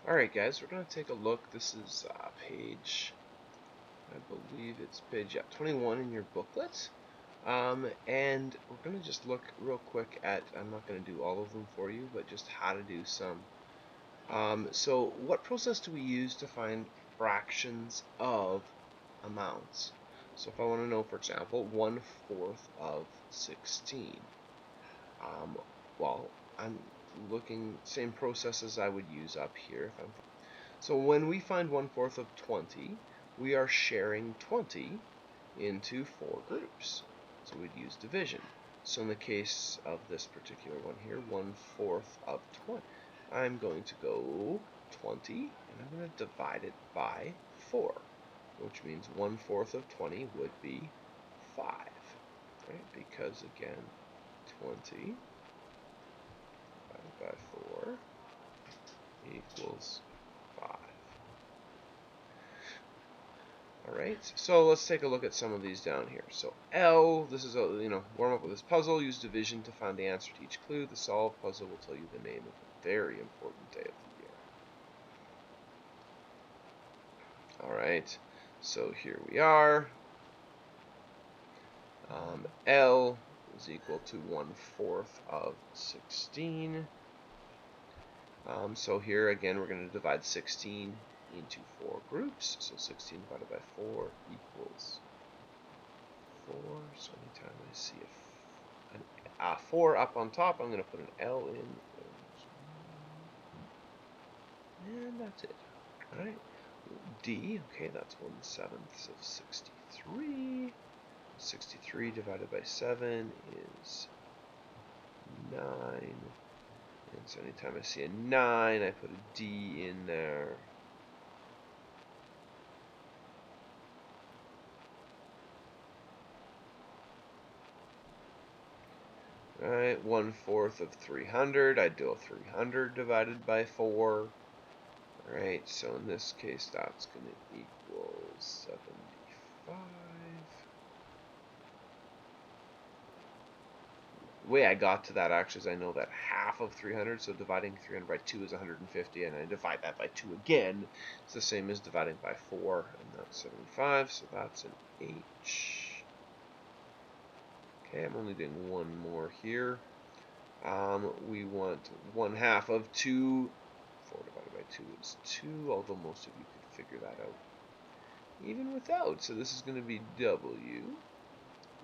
Alright guys, we're going to take a look. This is page, I believe it's page 21 in your booklet. And we're going to just look real quick at, I'm not going to do all of them for you, but just how to do some. So what process do we use to find fractions of amounts? So if I want to know, for example, 1/4 of 16. Well, I'm looking, same process as I would use up here. So when we find 1/4 of 20, we are sharing 20 into 4 groups. So we'd use division. So in the case of this particular one here, 1/4 of 20, I'm going to go 20, and I'm going to divide it by 4, which means 1/4 of 20 would be 5, right? Because again, 20 divided by 4 equals 5. Alright, so let's take a look at some of these down here. So L, this is warm up with this puzzle. Use division to find the answer to each clue. The solved puzzle will tell you the name of a very important day of the year. Alright, so here we are. L is equal to 1/4 of 16. So here again we're going to divide 16 into 4 groups. So 16 divided by 4 equals 4. So anytime I see a 4 up on top, I'm going to put an L in. And that's it. Alright. D, okay, that's 1/7 of 63. 63 divided by 7 is 9. And so anytime I see a 9, I put a D in there. Alright, 1/4 of 300. I'd do a 300 divided by 4. Alright, so in this case, that's going to equal 75. The way I got to that actually is I know that half of 300, so dividing 300 by 2 is 150, and I divide that by 2 again. It's the same as dividing by 4, and that's 75, so that's an H. Okay, I'm only doing one more here. We want 1/2 of 2. 4 divided by 2 is 2, although most of you could figure that out even without. So this is going to be W.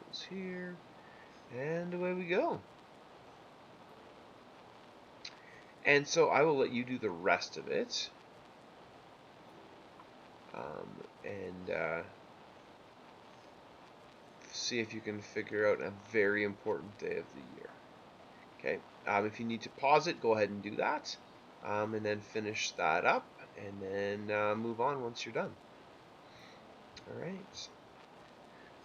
Goes here, and away we go. And so I will let you do the rest of it. And see if you can figure out a very important day of the year. Okay, if you need to pause it, go ahead and do that. And then finish that up, and then move on once you're done. Alright.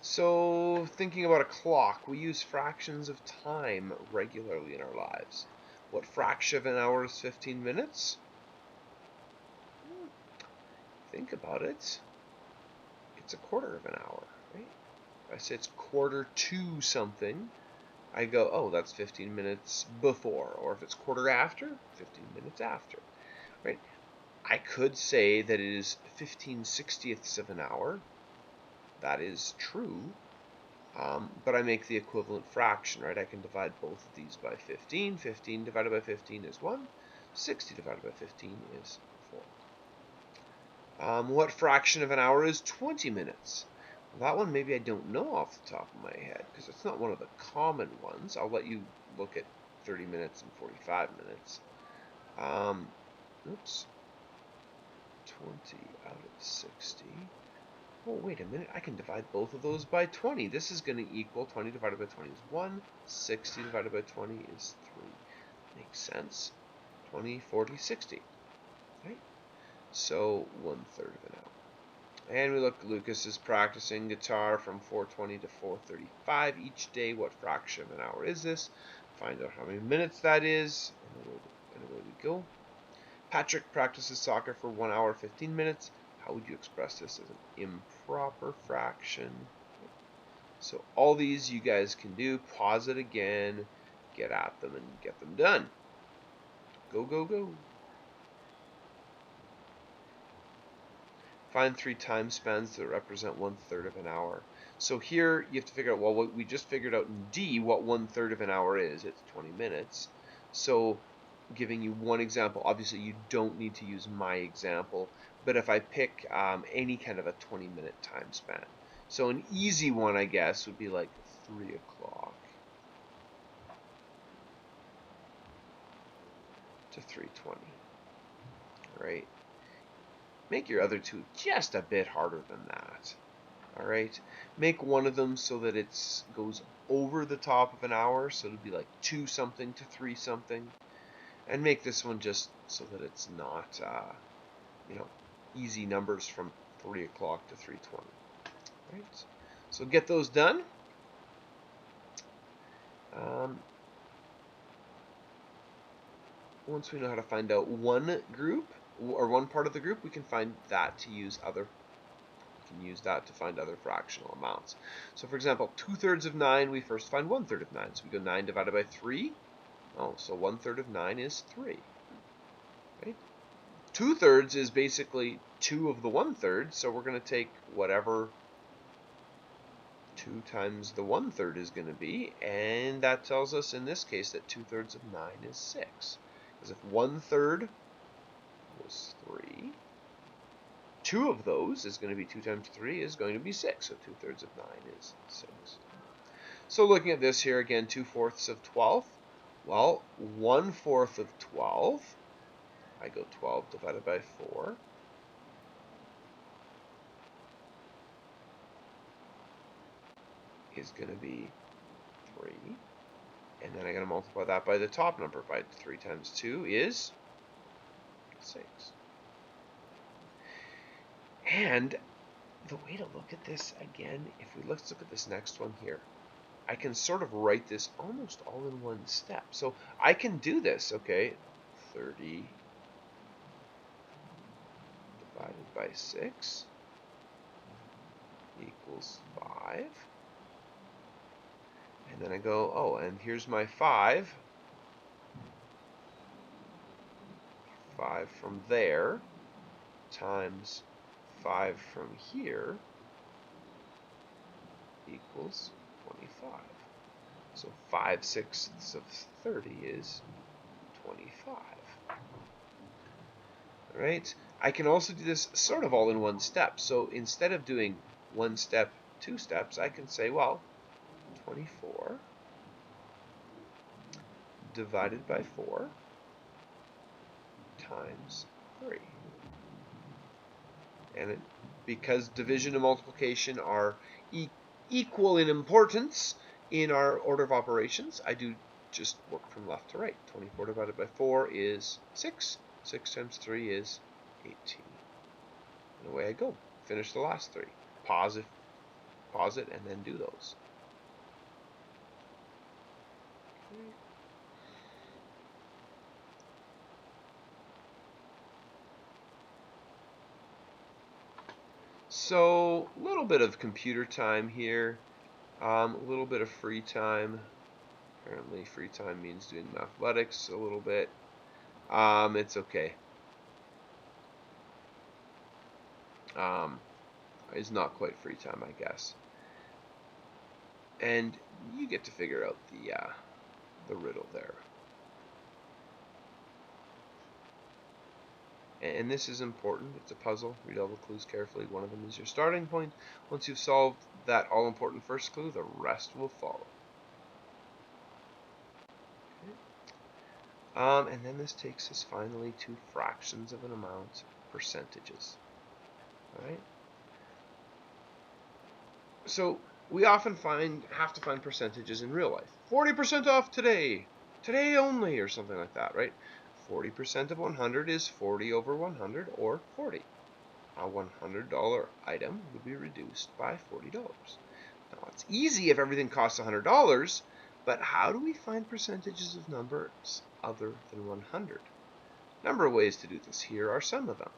So, thinking about a clock, we use fractions of time regularly in our lives. What fraction of an hour is 15 minutes? Think about it. It's a quarter of an hour, right? If I say it's quarter to something, I go, oh, that's 15 minutes before. Or if it's quarter after, 15 minutes after, right? I could say that it is 15/60ths of an hour. That is true. But I make the equivalent fraction, right? I can divide both of these by 15. 15 divided by 15 is 1. 60 divided by 15 is 4. What fraction of an hour is 20 minutes? Well, that one maybe I don't know off the top of my head, because it's not one of the common ones. I'll let you look at 30 minutes and 45 minutes. Oops. 20 out of 60. Oh, wait a minute, I can divide both of those by 20. This is going to equal 20 divided by 20 is 1. 60 divided by 20 is 3. Makes sense. 20, 40, 60. Right? So 1/3 of an hour. And we look, Lucas is practicing guitar from 4:20 to 4:35 each day. What fraction of an hour is this? Find out how many minutes that is. And away we go. Patrick practices soccer for 1 hour 15 minutes. How would you express this as an improper fraction? So all these you guys can do. Pause it again, get at them, and get them done. Go, go, go. Find 3 time spans that represent 1/3 of an hour. So here you have to figure out, well, what we just figured out in D, what 1/3 of an hour is. It's 20 minutes. So giving you one example, obviously you don't need to use my example, but if I pick any kind of a 20-minute time span. So an easy one, I guess, would be like 3 o'clock to 3:20, right? Make your other two just a bit harder than that. All right, make one of them so that it goes over the top of an hour, so it'll be like 2 something to 3 something, and make this one just so that it's not, easy numbers from 3 o'clock to 3:20. Right, so get those done. Once we know how to find out one group or one part of the group, we can find that to use other. We can use that to find other fractional amounts. So for example, 2/3 of 9, we first find 1/3 of 9. So we go 9 divided by 3. Oh, so 1/3 of 9 is 3. Right? 2/3 is basically 2 of the 1/3. So we're going to take whatever 2 times the 1/3 is going to be. And that tells us in this case that 2/3 of 9 is 6. Because if 1/3 was 3, 2 of those is going to be 2 times 3 is going to be 6. So 2/3 of 9 is 6. So looking at this here again, 2/4 of 12. Well, 1/4 of 12, I go 12 divided by 4. Is going to be 3. And then I got to multiply that by the top number. By 3 times 2 is 6. And the way to look at this again, let's look at this next one here. I can sort of write this almost all in one step. So I can do this, okay? 30 divided by 6 equals 5. And then I go, oh, and here's my 5. 5 from there times 5 from here equals 25. So 5/6 of 30 is 25. All right. I can also do this sort of all in one step. So instead of doing 1 step, 2 steps, I can say, well, 24 divided by 4 times 3. And because division and multiplication are equal in importance in our order of operations, I do just work from left to right. 24 divided by 4 is 6. 6 times 3 is 18. And away I go. Finish the last 3. Pause it, and then do those. Okay. So, a little bit of computer time here, a little bit of free time. Apparently, free time means doing athletics a little bit. It's okay. It's not quite free time, I guess. And you get to figure out the riddle there. And this is important. It's a puzzle. Read all the clues carefully. One of them is your starting point. Once you've solved that all-important first clue, the rest will follow. Okay. And then this takes us finally to fractions of an amount, percentages. All right. So we often have to find percentages in real life. 40% off today only, or something like that, right? 40% of 100 is 40 over 100, or 40. A $100 item would be reduced by $40. Now, it's easy if everything costs $100, but how do we find percentages of numbers other than 100? A number of ways to do this. Here are some of them.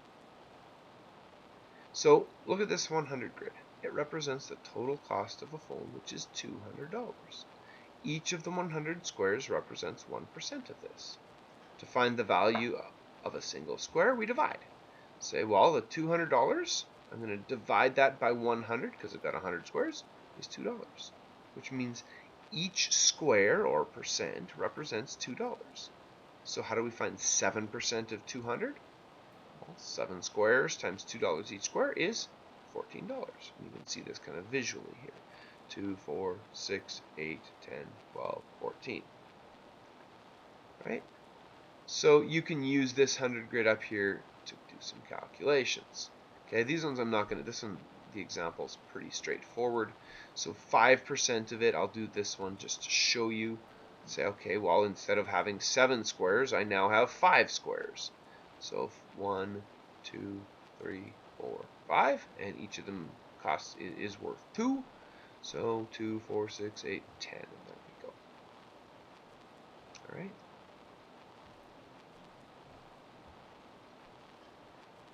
So, look at this 100 grid. It represents the total cost of a phone, which is $200. Each of the 100 squares represents 1% of this. To find the value of a single square, we divide. Say, well, the $200, I'm going to divide that by 100 because I've got 100 squares, is $2, which means each square or percent represents $2. So how do we find 7% of 200? Well, 7 squares times $2 each square is $14. You can see this kind of visually here. 2, 4, 6, 8, 10, 12, 14. Right? So you can use this 100 grid up here to do some calculations. Okay, these ones I'm not going to, this one, the example is pretty straightforward. So 5% of it, I'll do this one just to show you. Say, okay, well, instead of having 7 squares, I now have 5 squares. So 1, 2, 3, 4, 5, and each of them is worth 2. So 2, 4, 6, 8, 10, and there we go. All right.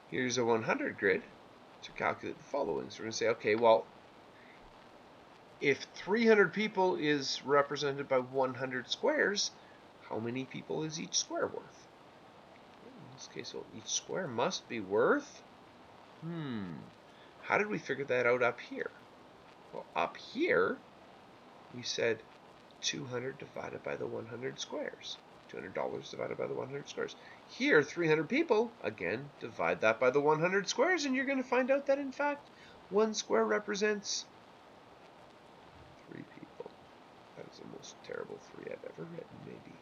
Here's a 100 grid to calculate the following. So we're going to say, okay, well, if 300 people is represented by 100 squares, how many people is each square worth? In this case, well, each square must be worth, how did we figure that out up here? Well, up here, we said 200 divided by the 100 squares. $200 divided by the 100 squares. Here, 300 people, again, divide that by the 100 squares, and you're going to find out that, in fact, one square represents 3 people. That is the most terrible 3 I've ever written, maybe.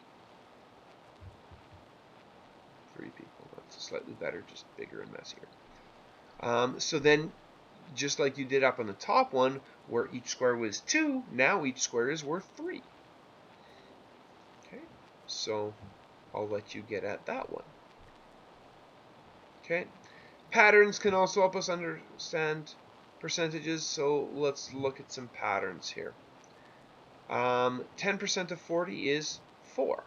3 people. That's slightly better, just bigger and messier. So then, just like you did up on the top one, where each square was 2, now each square is worth 3. Okay, so I'll let you get at that one. Okay, patterns can also help us understand percentages, so let's look at some patterns here. 10% of 40 is 4.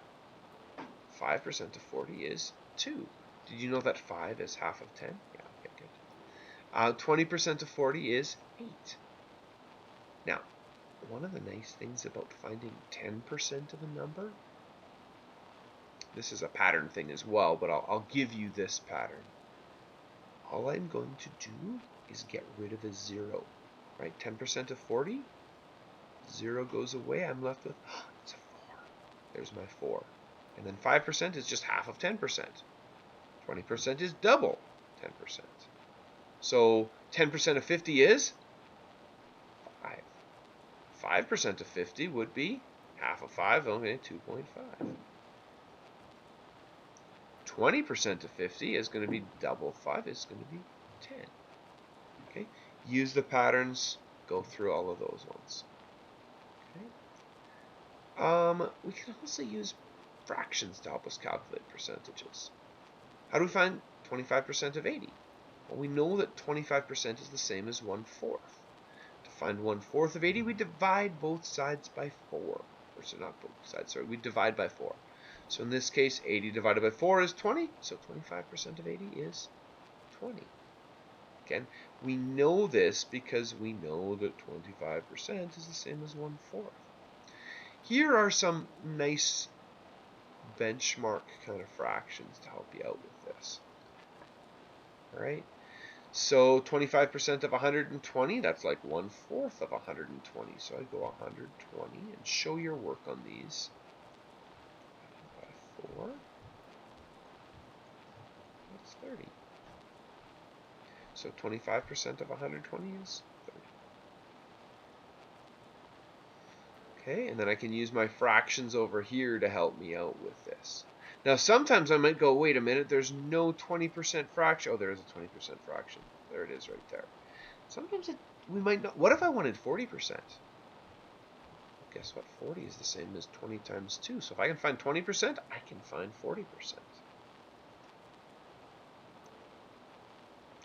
5% of 40 is 2. Did you know that 5 is half of 10? Yeah, okay, good. 20% of 40 is 8. Now, one of the nice things about finding 10% of a number, this is a pattern thing as well, but I'll give you this pattern. All I'm going to do is get rid of a 0, right? 10% of 40, 0 goes away. I'm left with, it's a 4. There's my 4. And then 5% is just half of 10%. 20% is double 10%. So 10% of 50 is 5. 5% of 50 would be half of 5, okay, 2.5. 20% of 50 is going to be double 5, is going to be 10. Okay, use the patterns, go through all of those ones. Okay. We can also use fractions to help us calculate percentages. How do we find 25% of 80? Well, we know that 25% is the same as 1/4. To find 1/4 of 80, we divide both sides by 4. Or so not both sides, sorry, we divide by 4. So in this case, 80 divided by 4 is 20, so 25% of 80 is 20. Again, we know this because we know that 25% is the same as 1/4. Here are some nice benchmark kind of fractions to help you out with this. All right, so 25% of 120, that's like 1/4 of 120. So I'd go 120 and show your work on these. By 4, that's 30. So 25% of 120 is 30. Okay, and then I can use my fractions over here to help me out with this. Now, sometimes I might go, wait a minute, there's no 20% fraction. Oh, there is a 20% fraction. There it is right there. Sometimes we might not. What if I wanted 40%? Guess what? 40 is the same as 20 times 2. So if I can find 20%, I can find 40%.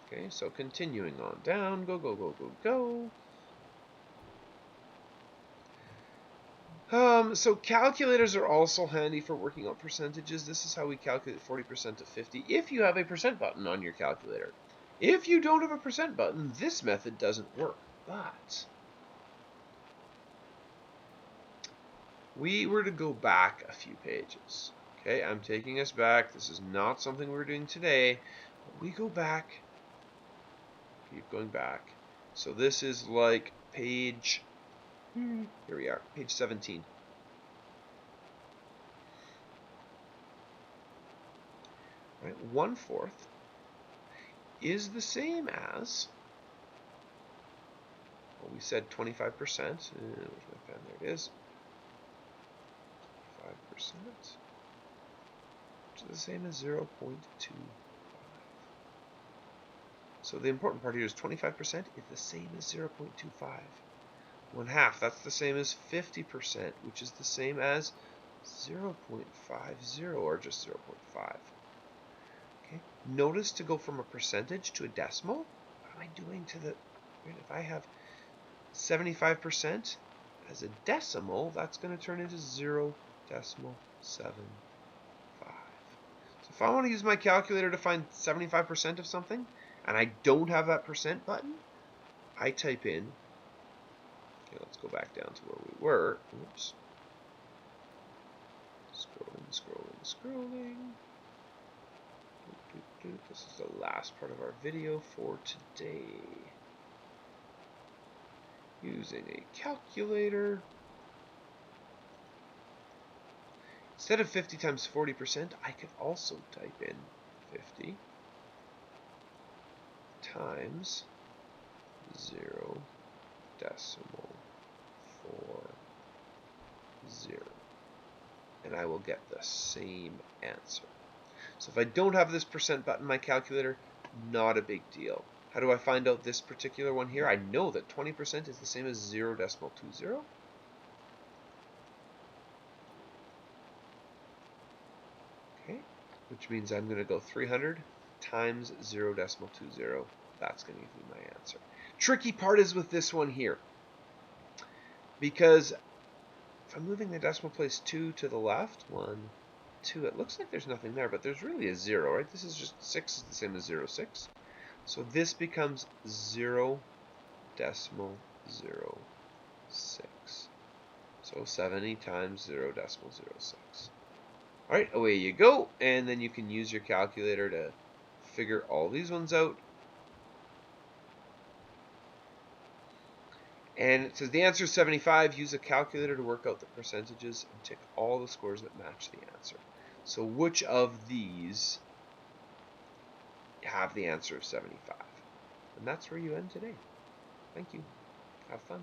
Okay, so continuing on down, go, go, go, go, go. So calculators are also handy for working out percentages. This is how we calculate 40% of 50 if you have a percent button on your calculator. If you don't have a percent button, this method doesn't work. But we were to go back a few pages. Okay, I'm taking us back. This is not something we're doing today. But we go back Keep going back. So this is like page, here we are, page 17. Right, 1/4 is the same as, well, we said 25%. Where's my pen? There it is. 5%, which is the same as 0.25. So the important part here is 25% is the same as 0.25. 1/2, that's the same as 50%, which is the same as 0.50, or just 0.5. Okay. Notice to go from a percentage to a decimal, what am I doing to the, right, if I have 75% as a decimal, that's going to turn into 0.75. So if I want to use my calculator to find 75% of something, and I don't have that percent button, I type in, okay, let's go back down to where we were. Oops. Scrolling. This is the last part of our video for today. Using a calculator. Instead of 50 times 40%, I could also type in 50 times 0.40. And I will get the same answer. So if I don't have this percent button in my calculator, not a big deal. How do I find out this particular one here? I know that 20% is the same as 0.20. Okay, which means I'm going to go 300 times 0.20. That's going to give me my answer. Tricky part is with this one here, because if I'm moving the decimal place 2 to the left, 1, 2, it looks like there's nothing there, but there's really a 0, right? This is just 6 is the same as 0.6. So this becomes 0.06. So 70 times 0.06. All right, away you go. And then you can use your calculator to figure all these ones out. And it says the answer is 75. Use a calculator to work out the percentages and tick all the scores that match the answer. So which of these have the answer of 75? And that's where you end today. Thank you. Have fun.